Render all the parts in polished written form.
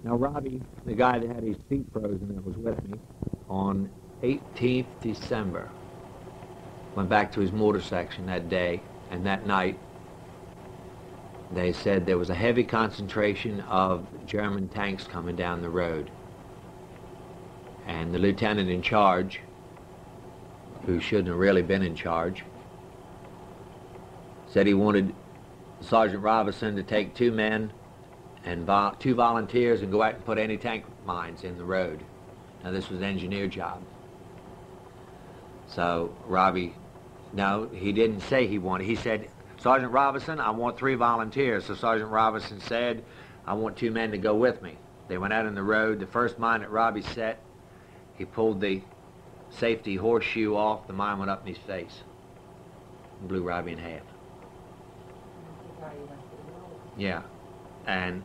Now, Robbie, the guy that had his feet frozen that was with me, on 18th December, went back to his mortar section that day, and that night they said there was a heavy concentration of German tanks coming down the road. And the lieutenant in charge, who shouldn't have really been in charge, said he wanted Sergeant Robinson to take 2 men and 2 volunteers and go out and put anti-tank mines in the road. Now, this was an engineer job. So Robbie, no, he didn't say he wanted. He said, Sergeant Robinson, I want 3 volunteers. So Sergeant Robinson said, I want 2 men to go with me. They went out on the road. The first mine that Robbie set, he pulled the safety horseshoe off. The mine went up in his face and blew Robbie in half. Yeah. And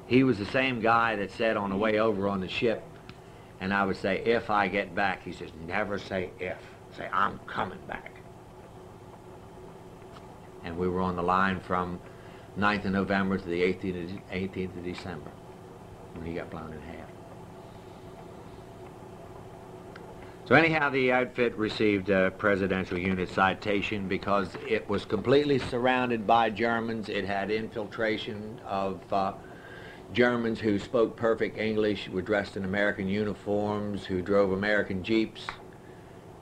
he was the same guy that said on the way over on the ship, and I would say, if I get back, he says, never say if. Say, I'm coming back. And we were on the line from 9th of November to the 18th of December when he got blown in half. So anyhow, the outfit received a Presidential Unit Citation because it was completely surrounded by Germans. It had infiltration of Germans who spoke perfect English, were dressed in American uniforms, who drove American Jeeps,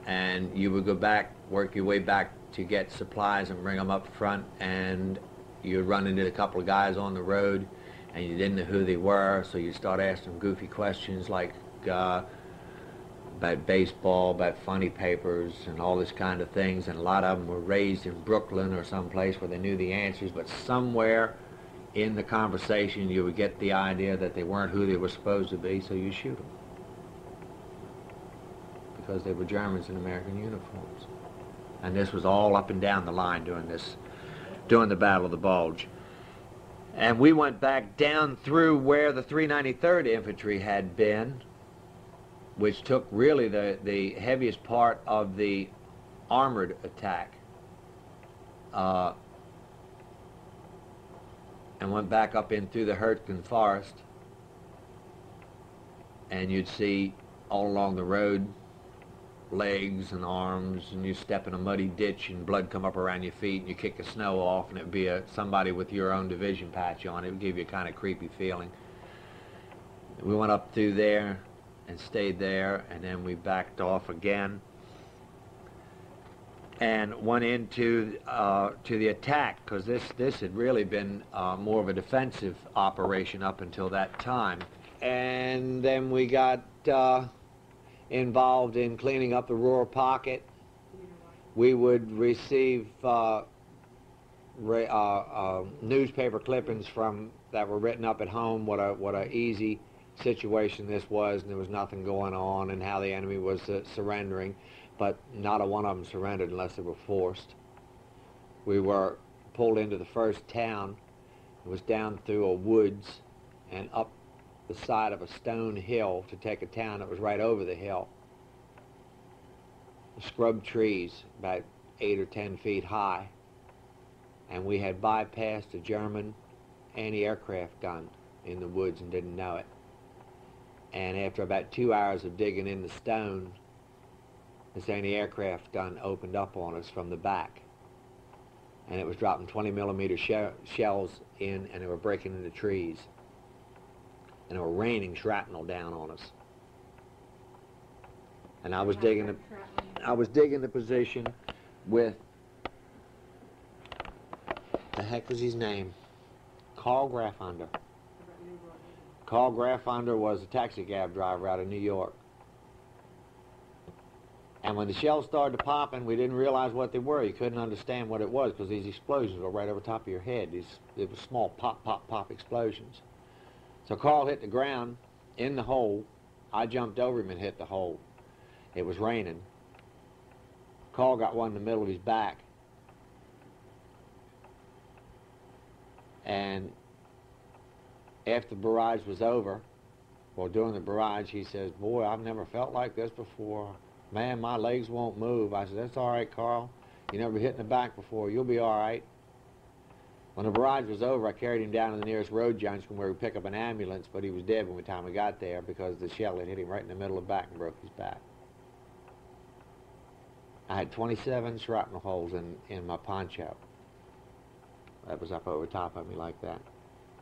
and you would go back, work your way back to get supplies and bring them up front, and you'd run into a couple of guys on the road, and you didn't know who they were, so you'd start asking them goofy questions like about baseball, about funny papers, and all this kind of things, and a lot of them were raised in Brooklyn or someplace where they knew the answers, but somewhere in the conversation you would get the idea that they weren't who they were supposed to be, so you shoot them because they were Germans in American uniforms. And this was all up and down the line during the Battle of the Bulge. And we went back down through where the 393rd Infantry had been, which took really the heaviest part of the armored attack, and went back up in through the Hurtgen Forest, and you'd see all along the road legs and arms, and you step in a muddy ditch and blood come up around your feet, and you kick the snow off, and it'd be somebody with your own division patch on. It would give you a kind of creepy feeling. We went up through there and stayed there, and then we backed off again and went into to the attack, because this had really been more of a defensive operation up until that time. And then we got involved in cleaning up the Ruhr pocket. We would receive newspaper clippings that were written up at home, what a easy situation this was, and there was nothing going on, and how the enemy was surrendering, but not a one of them surrendered unless they were forced. We were pulled into the first town. It was down through a woods and up the side of a stone hill to take a town that was right over the hill. Scrub trees about 8 or 10 feet high, and we had bypassed a German anti-aircraft gun in the woods and didn't know it. And after about 2 hours of digging in the stone, this anti-aircraft gun opened up on us from the back, and it was dropping 20-millimeter shells in, and they were breaking into trees, and it were raining shrapnel down on us. And I was digging the position with, the heck was his name? Carl Graffunder. Carl Graffunder was a taxi cab driver out of New York. And when the shells started popping, we didn't realize what they were. You couldn't understand what it was because these explosions were right over top of your head. They were small pop, pop, pop explosions. So Carl hit the ground in the hole. I jumped over him and hit the hole. It was raining. Carl got one in the middle of his back. And after the barrage was over, well, during the barrage, he says, "Boy, I've never felt like this before. Man, my legs won't move." I said, "That's all right, Carl. You never hit in the back before. You'll be all right." When the barrage was over, I carried him down to the nearest road junction where we pick up an ambulance, but he was dead by the time we got there because the shell had hit him right in the middle of the back and broke his back. I had 27 shrapnel holes in my poncho. That was up over top of me like that.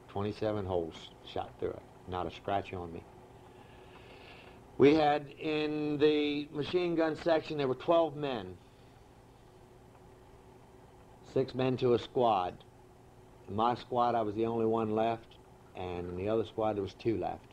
27 holes shot through it, not a scratch on me. We had, in the machine gun section, there were 12 men. 6 men to a squad. In my squad, I was the only one left, and in the other squad, there was 2 left.